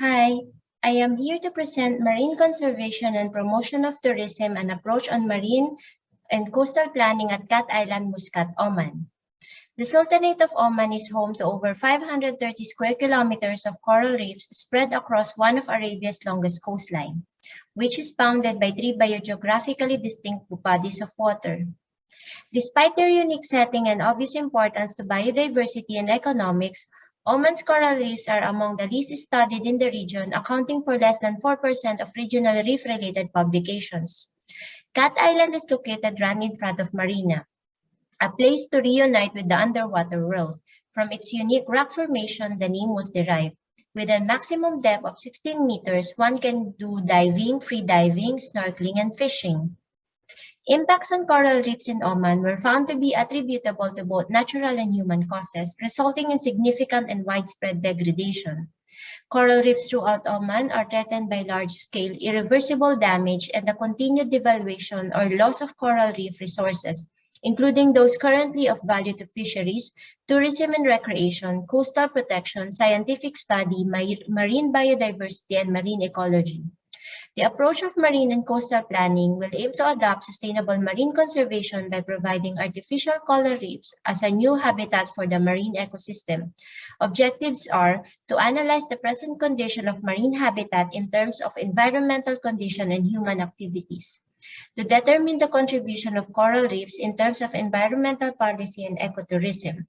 Hi, I am here to present Marine Conservation and Promotion of Tourism, an approach on marine and coastal planning at Cat Island, Muscat, Oman. The Sultanate of Oman is home to over 530 square kilometers of coral reefs spread across one of Arabia's longest coastline, which is bounded by three biogeographically distinct bodies of water. Despite their unique setting and obvious importance to biodiversity and economics, Oman's coral reefs are among the least studied in the region, accounting for less than 4% of regional reef-related publications. Cat Island is located right in front of Marina, a place to reunite with the underwater world. From its unique rock formation, the name was derived. With a maximum depth of 16 meters, one can do diving, free diving, snorkeling, and fishing. Impacts on coral reefs in Oman were found to be attributable to both natural and human causes, resulting in significant and widespread degradation. Coral reefs throughout Oman are threatened by large-scale irreversible damage and the continued devaluation or loss of coral reef resources, including those currently of value to fisheries, tourism and recreation, coastal protection, scientific study, marine biodiversity, and marine ecology. The approach of marine and coastal planning will aim to adopt sustainable marine conservation by providing artificial coral reefs as a new habitat for the marine ecosystem. Objectives are to analyze the present condition of marine habitat in terms of environmental condition and human activities, to determine the contribution of coral reefs in terms of environmental policy and ecotourism,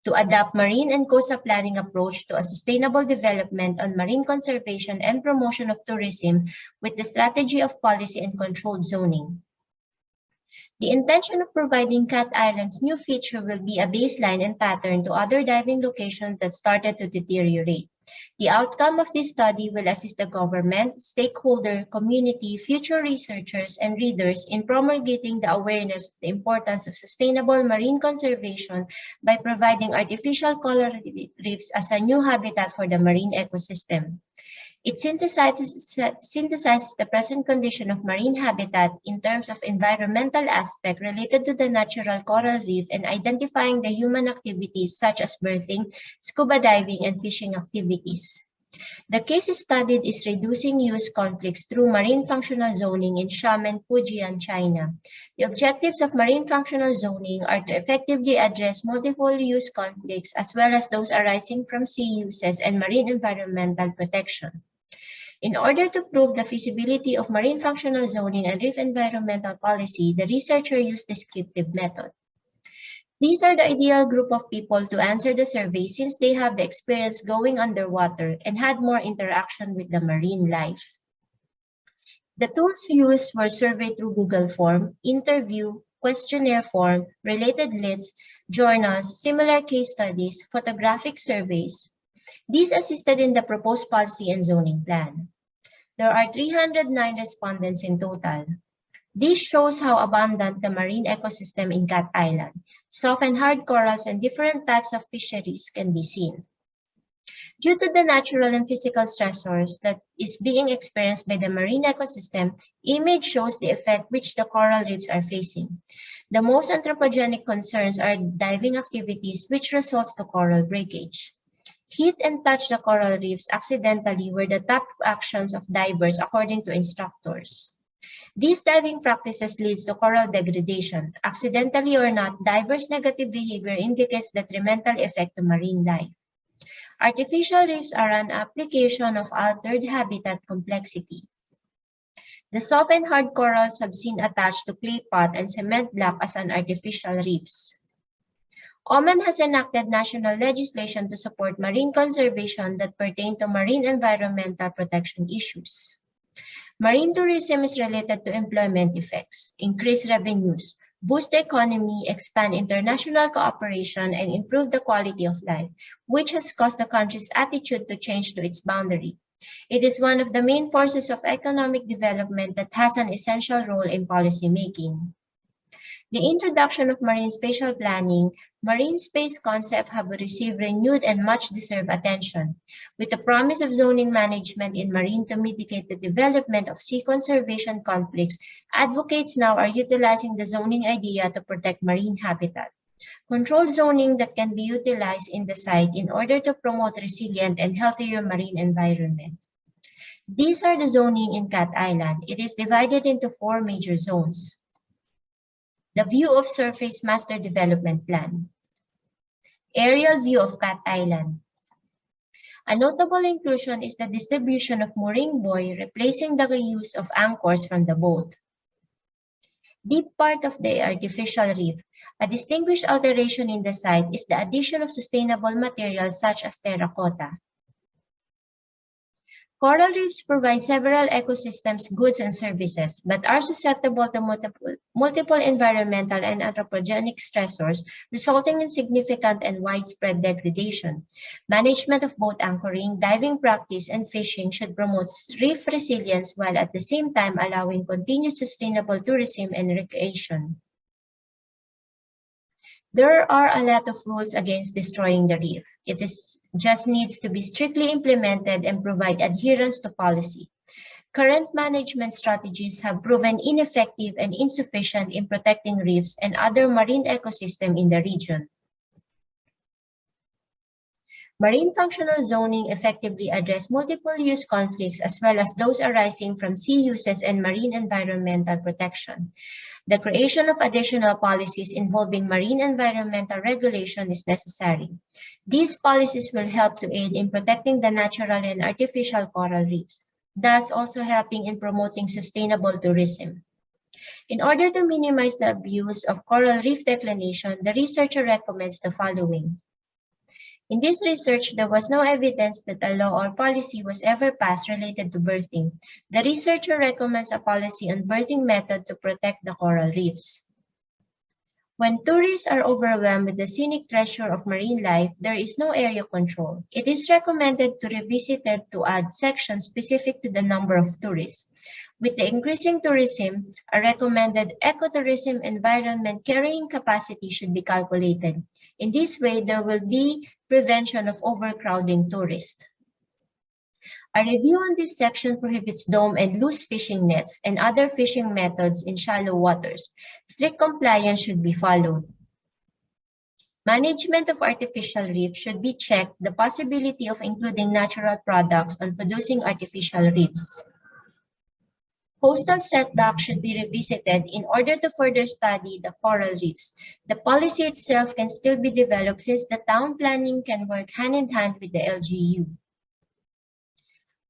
to adopt marine and coastal planning approach to a sustainable development on marine conservation and promotion of tourism with the strategy of policy and controlled zoning. The intention of providing Cat Island's new feature will be a baseline and pattern to other diving locations that started to deteriorate. The outcome of this study will assist the government, stakeholder, community, future researchers, and readers in promulgating the awareness of the importance of sustainable marine conservation by providing artificial coral reefs as a new habitat for the marine ecosystem. It synthesizes the present condition of marine habitat in terms of environmental aspect related to the natural coral reef and identifying the human activities such as berthing, scuba diving, and fishing activities. The case studied is reducing use conflicts through marine functional zoning in Xiamen, Fujian, China. The objectives of marine functional zoning are to effectively address multiple use conflicts as well as those arising from sea uses and marine environmental protection. In order to prove the feasibility of marine functional zoning and reef environmental policy, the researcher used descriptive method. These are the ideal group of people to answer the survey since they have the experience going underwater and had more interaction with the marine life. The tools used were survey through Google Form, interview, questionnaire form, related lists, journals, similar case studies, photographic surveys. These assisted in the proposed policy and zoning plan. There are 309 respondents in total. This shows how abundant the marine ecosystem in Cat Island. Soft and hard corals and different types of fisheries can be seen. Due to the natural and physical stressors that is being experienced by the marine ecosystem, image shows the effect which the coral reefs are facing. The most anthropogenic concerns are diving activities which results to coral breakage. Hit and touch the coral reefs accidentally were the top actions of divers according to instructors. These diving practices leads to coral degradation. Accidentally or not, divers' negative behavior indicates detrimental effect to marine life. Artificial reefs are an application of altered habitat complexity. The soft and hard corals have been attached to clay pot and cement block as an artificial reefs. Oman has enacted national legislation to support marine conservation that pertain to marine environmental protection issues. Marine tourism is related to employment effects, increase revenues, boost the economy, expand international cooperation, and improve the quality of life, which has caused the country's attitude to change to its boundary. It is one of the main forces of economic development that has an essential role in policy making. The introduction of marine spatial planning, marine space concept have received renewed and much deserved attention, with the promise of zoning management in marine to mitigate the development of sea conservation conflicts. Advocates now are utilizing the zoning idea to protect marine habitat. Controlled zoning that can be utilized in the site in order to promote resilient and healthier marine environment. These are the zoning in Cat Island. It is divided into 4 major zones. The view of surface master development plan. Aerial view of Cat Island. A notable inclusion is the distribution of mooring buoy, replacing the use of anchors from the boat. Deep part of the artificial reef. A distinguished alteration in the site is the addition of sustainable materials such as terracotta. Coral reefs provide several ecosystems, goods, and services, but are susceptible to multiple environmental and anthropogenic stressors, resulting in significant and widespread degradation. Management of boat anchoring, diving practice, and fishing should promote reef resilience while at the same time allowing continued sustainable tourism and recreation. There are a lot of rules against destroying the reef. It just needs to be strictly implemented and provide adherence to policy. Current management strategies have proven ineffective and insufficient in protecting reefs and other marine ecosystems in the region. Marine functional zoning effectively address multiple use conflicts as well as those arising from sea uses and marine environmental protection. The creation of additional policies involving marine environmental regulation is necessary. These policies will help to aid in protecting the natural and artificial coral reefs, thus also helping in promoting sustainable tourism. In order to minimize the abuse of coral reef declination, the researcher recommends the following. In this research, there was no evidence that a law or policy was ever passed related to berthing. The researcher recommends a policy on berthing method to protect the coral reefs. When tourists are overwhelmed with the scenic treasure of marine life, there is no area control. It is recommended to revisit it to add sections specific to the number of tourists. With the increasing tourism, a recommended ecotourism environment carrying capacity should be calculated. In this way, there will be prevention of overcrowding tourists. A review on this section prohibits dome and loose fishing nets and other fishing methods in shallow waters. Strict compliance should be followed. Management of artificial reefs should be checked the possibility of including natural products on producing artificial reefs. Coastal setbacks should be revisited in order to further study the coral reefs. The policy itself can still be developed since the town planning can work hand in hand with the LGU.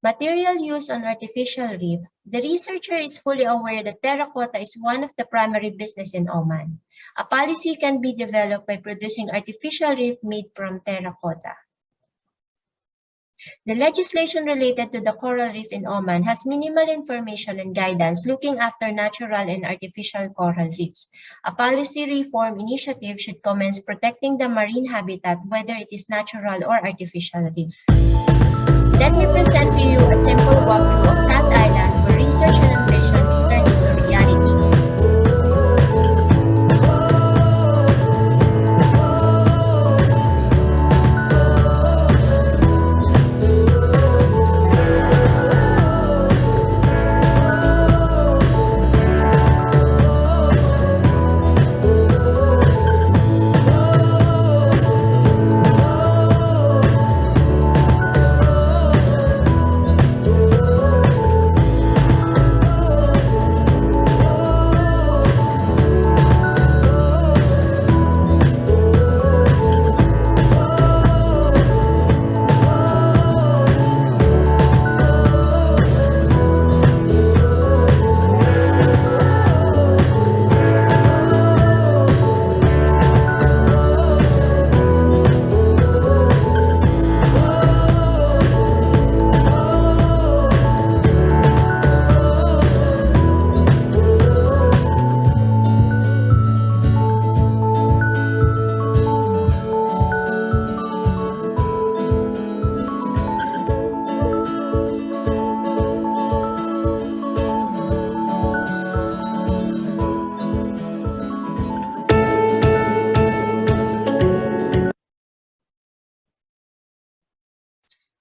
Material use on artificial reef. The researcher is fully aware that terracotta is one of the primary business in Oman. A policy can be developed by producing artificial reef made from terracotta. The legislation related to the coral reef in Oman has minimal information and guidance looking after natural and artificial coral reefs. A policy reform initiative should commence protecting the marine habitat, whether it is natural or artificial reef. Let me present to you a simple walkthrough of Cat Island where research and ambition is turned into reality.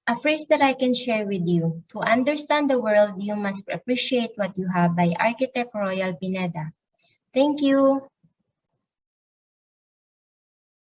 A phrase that I can share with you. To understand the world, you must appreciate what you have by Architect Royal Pineda. Thank you.